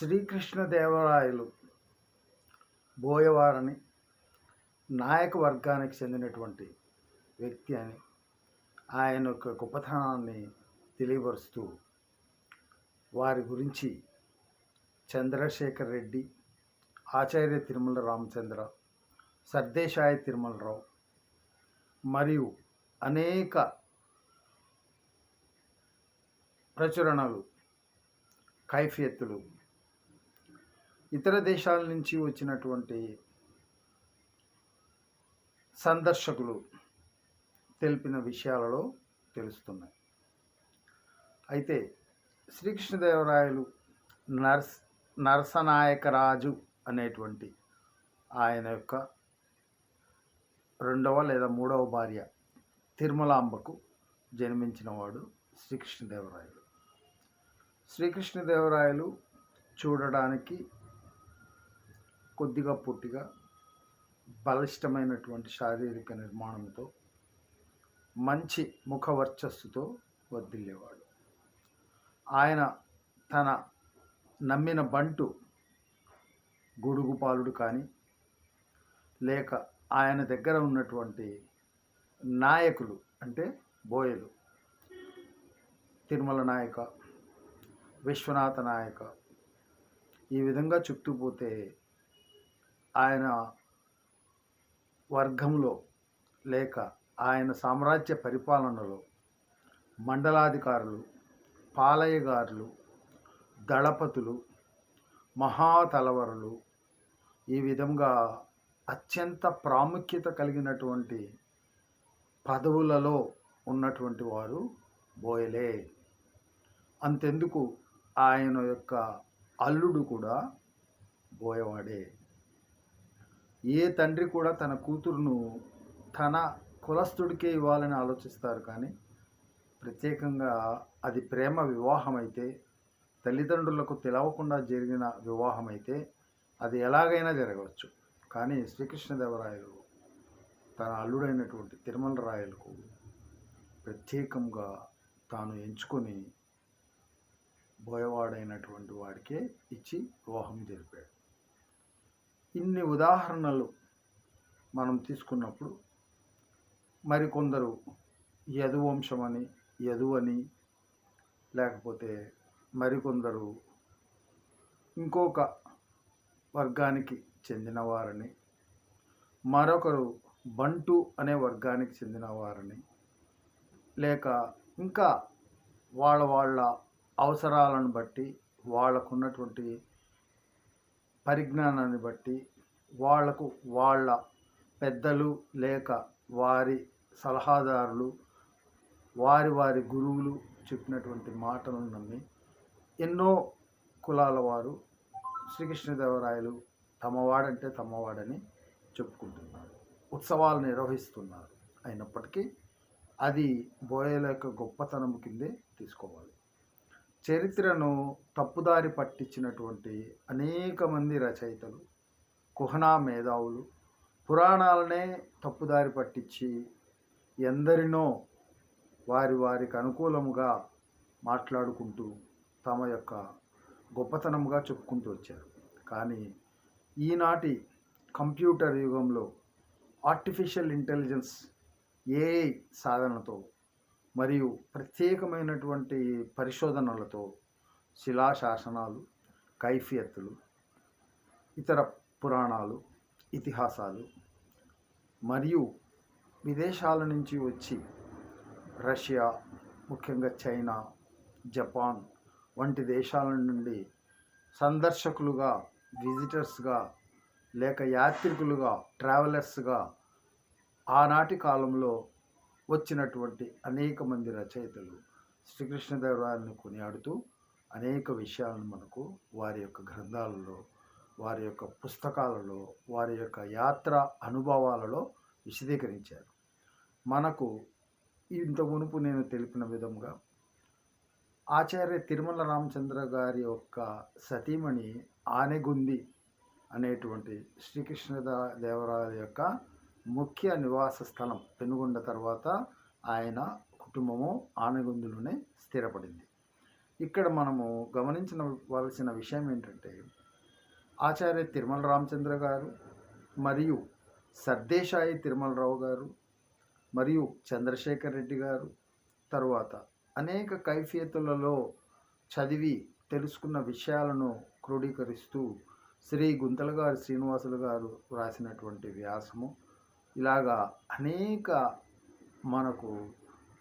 శ్రీకృష్ణదేవరాయలు బోయవారని నాయక వర్గానికి చెందినటువంటి వ్యక్తి అని ఆయన యొక్క గొప్పతనాన్ని తెలియపరుస్తూ వారి గురించి చంద్రశేఖర్ రెడ్డి, ఆచార్య తిరుమల రామచంద్ర, సర్దేశాయి తిరుమలరావు మరియు అనేక ప్రచురణలు, కైఫియత్తులు, ఇతర దేశాల నుంచి వచ్చినటువంటి సందర్శకులు తెలిపిన విషయాలలో తెలుస్తున్నాయి. అయితే శ్రీకృష్ణదేవరాయలు నరసనాయకరాజు అనేటువంటి ఆయన యొక్క రెండవ లేదా మూడవ భార్య తిరుమలాంబకు జన్మించినవాడు శ్రీకృష్ణదేవరాయలు. శ్రీకృష్ణదేవరాయలు చూడడానికి కొద్దిగా పొట్టిగా, బలిష్టమైనటువంటి శారీరక నిర్మాణంతో, మంచి ముఖ వర్చస్సుతో వర్ధిల్లేవాడు. ఆయన తన నమ్మిన బంటు గొడుగుపాలుడు కానీ, లేక ఆయన దగ్గర ఉన్నటువంటి నాయకులు అంటే బోయలు, తిరుమల నాయక, విశ్వనాథ నాయక, ఈ విధంగా చుట్టూ పోతే ఆయన వర్గంలో లేక ఆయన సామ్రాజ్య పరిపాలనలో మండలాధికారులు, పాలయ్యగారులు, దళపతులు, మహాతలవరులు, ఈ విధంగా అత్యంత ప్రాముఖ్యత కలిగినటువంటి పదవులలో ఉన్నటువంటి వారు బోయలే. అంతెందుకు ఆయన యొక్క అల్లుడు కూడా బోయవాడే. ఏ తండ్రి కూడా తన కూతురును తన కులస్తుడికే ఇవ్వాలని ఆలోచిస్తారు, కానీ ప్రత్యేకంగా అది ప్రేమ వివాహం అయితే, తల్లిదండ్రులకు తెలవకుండా జరిగిన వివాహం అయితే అది ఎలాగైనా జరగవచ్చు. కానీ శ్రీకృష్ణదేవరాయలు తన అల్లుడైనటువంటి తిరుమల రాయలకు ప్రత్యేకంగా తాను ఎంచుకొని బోయవాడైనటువంటి వాడికే ఇచ్చి వివాహం జరిపాడు. ఇన్ని ఉదాహరణలు మనం తీసుకున్నప్పుడు మరికొందరు యదువంశమని, యదువని, లేకపోతే మరికొందరు ఇంకొక వర్గానికి చెందినవారని, మరొకరు బంటు అనే వర్గానికి చెందినవారని, లేక ఇంకా వాళ్ళ అవసరాలను బట్టి, వాళ్ళకున్నటువంటి పరిజ్ఞానాన్ని బట్టి, వాళ్లకు వాళ్ళ పెద్దలు లేక వారి సలహాదారులు, వారి గురువులు చెప్పినటువంటి మాటలను నమ్మి ఎన్నో కులాల వారు శ్రీకృష్ణదేవరాయలు తమవాడంటే తమవాడని చెప్పుకుంటున్నారు, ఉత్సవాలు నిర్వహిస్తున్నారు. అయినప్పటికీ అది బోయల యొక్క గొప్పతనం కిందే తీసుకోవాలి. చరిత్రను తప్పుదారి పట్టించినటువంటి అనేక మంది రచయితలు, కుహనా మేధావులు పురాణాలనే తప్పుదారి పట్టించి ఎందరినో వారికి అనుకూలముగా మాట్లాడుకుంటూ తమ యొక్క గొప్పతనముగా చెప్పుకుంటూ వచ్చారు. కానీ ఈనాటి కంప్యూటర్ యుగంలో ఆర్టిఫిషియల్ ఇంటెలిజెన్స్, ఏఐ సాధనతో మరియు ప్రత్యేకమైనటువంటి పరిశోధనలతో శిలాశాసనాలు, కైఫియత్తులు, ఇతర పురాణాలు, ఇతిహాసాలు మరియు విదేశాల నుంచి వచ్చి రష్యా, ముఖ్యంగా చైనా, జపాన్ వంటి దేశాల నుండి సందర్శకులుగా, విజిటర్స్గా లేక యాత్రికులుగా, ట్రావెలర్స్గా ఆనాటి కాలంలో వచ్చినటువంటి అనేక మంది రచయితలు శ్రీకృష్ణదేవరాయలను కొనియాడుతూ అనేక విషయాలను మనకు వారి యొక్క గ్రంథాలలో, వారి యొక్క పుస్తకాలలో, వారి యొక్క యాత్ర అనుభవాలలో విశదీకరించారు. మనకు ఇంత మునుపు నేను తెలిపిన విధంగా ఆచార్య తిరుమల రామచంద్ర గారి యొక్క సతీమణి ఆనెగుంది అనేటువంటి శ్రీకృష్ణదేవరాయల యొక్క ముఖ్య నివాస స్థలం పెనుగొండ తర్వాత ఆయన కుటుంబము ఆనెగుందులోనే స్థిరపడింది. ఇక్కడ మనము గమనించవలసిన విషయం ఏంటంటే, ఆచార్య తిరుమల రామచంద్ర గారు మరియు సర్దేశాయి తిరుమలరావు గారు మరియు చంద్రశేఖర్ రెడ్డి గారు, తరువాత అనేక కైఫియతులలో చదివి తెలుసుకున్న విషయాలను క్రోడీకరిస్తూ శ్రీ గుంతల గారి శ్రీనివాసులు గారు వ్రాసినటువంటి వ్యాసము, ఇలాగా అనేక మనకు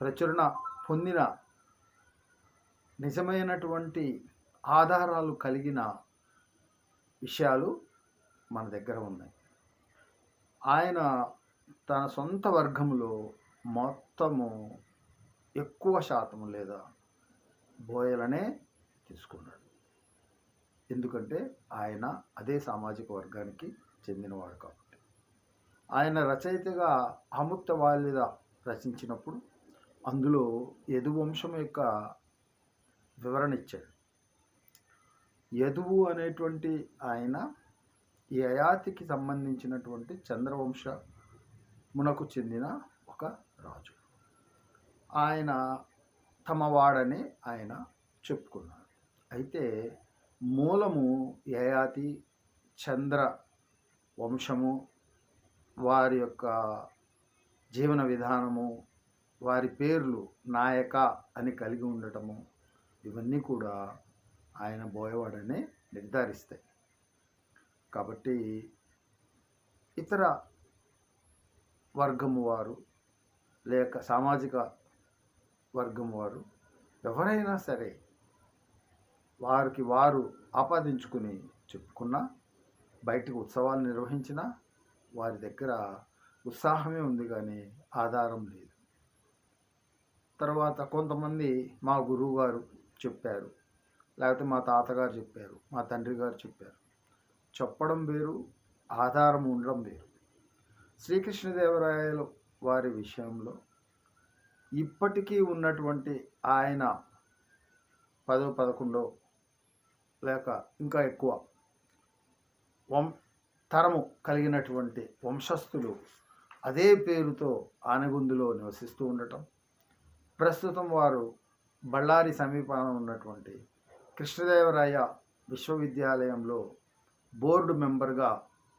ప్రచురణ పొందిన నిజమైనటువంటి ఆధారాలు కలిగిన విషయాలు మన దగ్గర ఉన్నాయి. ఆయన తన సొంత వర్గంలో మొత్తము ఎక్కువ శాతము లేదా బోయలనే తీసుకున్నాడు. ఎందుకంటే ఆయన అదే సామాజిక వర్గానికి చెందినవాడు కాబట్టి. ఆయన రచయితగా ఆముక్త వాలిద రచించినప్పుడు అందులో యదువంశం యొక్క వివరణ ఇచ్చాడు. యదువు అనేటువంటి ఆయన ఈ యయాతికి సంబంధించినటువంటి చంద్రవంశమునకు చెందిన ఒక రాజు. ఆయన తమవాడని ఆయన చెప్పుకున్నాడు. అయితే మూలము యయాతి, చంద్ర వంశము, వారి యొక్క జీవన విధానము, వారి పేర్లు నాయక అని కలిగి ఉండటము, ఇవన్నీ కూడా ఆయన బోయవాడనే నిర్ధారిస్తాయి. కాబట్టి ఇతర వర్గము వారు లేక సామాజిక వర్గము వారు ఎవరైనా సరే వారికి వారు ఆపాదించుకుని చెప్పుకున్నా, బయటకు ఉత్సవాలు నిర్వహించినా వారి దగ్గర ఉత్సాహమే ఉంది కానీ ఆధారం లేదు. తర్వాత కొంతమంది మా గురువు గారు చెప్పారు, లేకపోతే మా తాతగారు చెప్పారు, మా తండ్రి గారు చెప్పారు. చెప్పడం వేరు, ఆధారం ఉండడం వేరు. శ్రీకృష్ణదేవరాయలు వారి విషయంలో ఇప్పటికీ ఉన్నటువంటి ఆయన 10, 11 లేక ఇంకా ఎక్కువ తరము కలిగినటువంటి వంశస్థులు అదే పేరుతో ఆనగుందులో నివసిస్తూ ఉండటం, ప్రస్తుతం వారు బళ్ళారి సమీపాన ఉన్నటువంటి కృష్ణదేవరాయ విశ్వవిద్యాలయంలో బోర్డు మెంబర్గా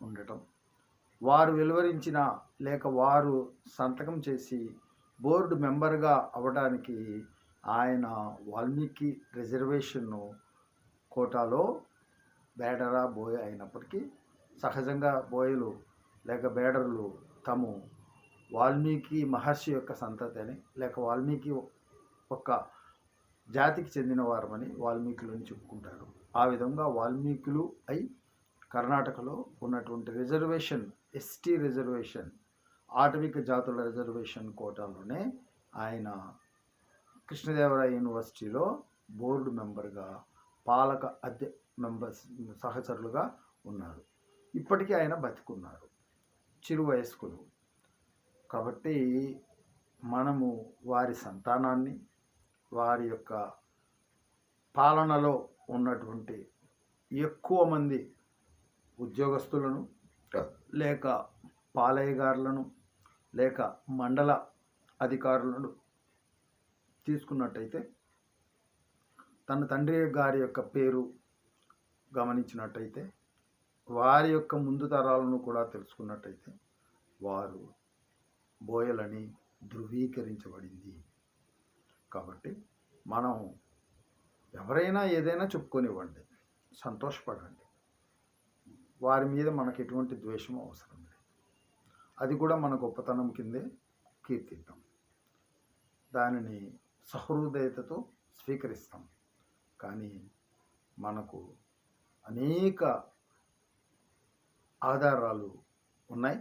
ఉండటం, వారు వెలువరించిన లేక వారు సంతకం చేసి బోర్డు మెంబర్గా అవ్వడానికి ఆయన వాల్మీకి రిజర్వేషన్ను కోటాలో బేడరా బోయ అయినప్పటికీ, సహజంగా బోయలు లేక బేడర్లు తాము వాల్మీకి మహర్షి యొక్క సంతతి అని లేక వాల్మీకి ఒక జాతికి చెందిన వారమని వాల్మీకులని చెప్పుకుంటారు. ఆ విధంగా వాల్మీకులు అయి కర్ణాటకలో ఉన్నటువంటి రిజర్వేషన్, ఎస్టీ రిజర్వేషన్, ఆటవిక జాతుల రిజర్వేషన్ కోటాలోనే ఆయన కృష్ణదేవరాయ యూనివర్సిటీలో బోర్డు మెంబర్గా, పాలక మెంబర్స్ సహచరులుగా ఉన్నారు. ఇప్పటికీ ఆయన బతికున్నారు, చిరు వయస్కులు. కాబట్టి మనము వారి సంతానాన్ని, వారి యొక్క పాలనలో ఉన్నటువంటి ఎక్కువ మంది ఉద్యోగస్తులను లేక పాలయ్యగారులను లేక మండల అధికారులను తీసుకున్నట్టయితే, తన తండ్రి గారి యొక్క పేరు గమనించినట్టయితే, వారి యొక్క ముందు తరాలను కూడా తెలుసుకున్నట్టయితే వారు బోయలని ధృవీకరించబడింది. కాబట్టి మనం ఎవరైనా ఏదైనా చెప్పుకొనివ్వండి, సంతోషపడండి. వారి మీద మనకు ఎటువంటి ద్వేషం అవసరం లేదు. అది కూడా మన గొప్పతనం కిందే కీర్తిద్దాం, దానిని సహృదయతతో స్వీకరిస్తాం. కానీ మనకు అనేక ఆధారాలు ఉన్నాయి.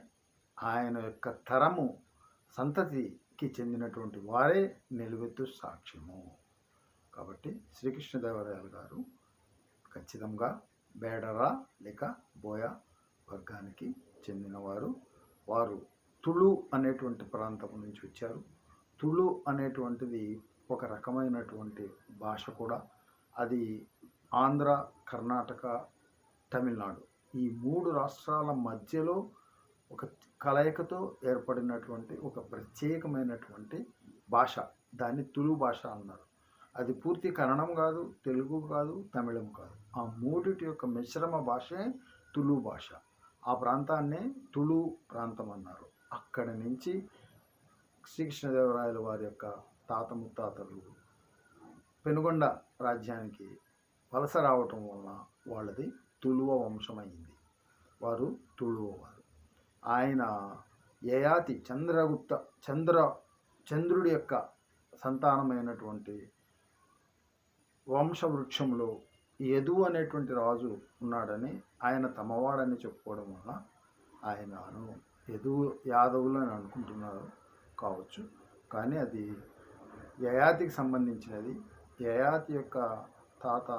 ఆయన యొక్క తరము సంతతికి చెందినటువంటి వారే నిలువెత్తు సాక్ష్యము. కాబట్టి శ్రీకృష్ణదేవరాయలు గారు ఖచ్చితంగా బేడరా లేక బోయ వర్గానికి చెందినవారు. వారు తుళు అనేటువంటి ప్రాంతం నుంచి వచ్చారు. తుళు అనేటువంటిది ఒక రకమైనటువంటి భాష కూడా. అది ఆంధ్ర, కర్ణాటక, తమిళనాడు ఈ 3 రాష్ట్రాల మధ్యలో ఒక కలయికతో ఏర్పడినటువంటి ఒక ప్రత్యేకమైనటువంటి భాష. దాన్ని తుళు భాష అన్నారు. అది పూర్తి కన్నడం కాదు, తెలుగు కాదు, తమిళం కాదు. ఆ మూడిటి యొక్క మిశ్రమ భాషే తులు భాష. ఆ ప్రాంతాన్నే తులు ప్రాంతం అన్నారు. అక్కడి నుంచి శ్రీకృష్ణదేవరాయల వారి యొక్క తాత ముత్తాతలు పెనుగొండ రాజ్యానికి వలస రావటం వలన వాళ్ళది తులువ వంశమైంది. వారు తులువ వారు. ఆయన యయాతి చంద్రుడి యొక్క సంతానమైనటువంటి వంశవృక్షంలో యదు అనేటువంటి రాజు ఉన్నాడని, ఆయన తమవాడని చెప్పుకోవడం వల్ల ఆయనను యదు యాదవులు అని అనుకుంటున్నారు కావచ్చు. కానీ అది యయాతికి సంబంధించినది. యయాతి యొక్క తాత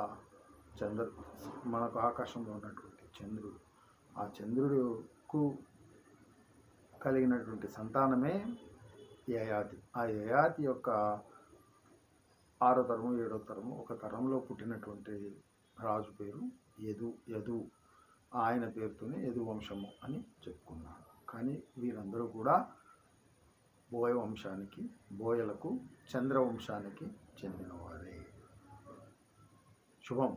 మనకు ఆకాశంలో ఉన్నటువంటి చంద్రుడు. ఆ చంద్రుడుకు కలిగినటువంటి సంతానమే యయాతి. ఆ యయాతి యొక్క 6వ తరము 7వ తరము ఒక తరంలో పుట్టినటువంటి రాజు పేరు యదు. ఆయన పేరుతోనే యదు వంశము అని చెప్పుకున్నారు. కానీ వీరందరూ కూడా బోయలకు చంద్రవంశానికి చెందినవారే. శుభం.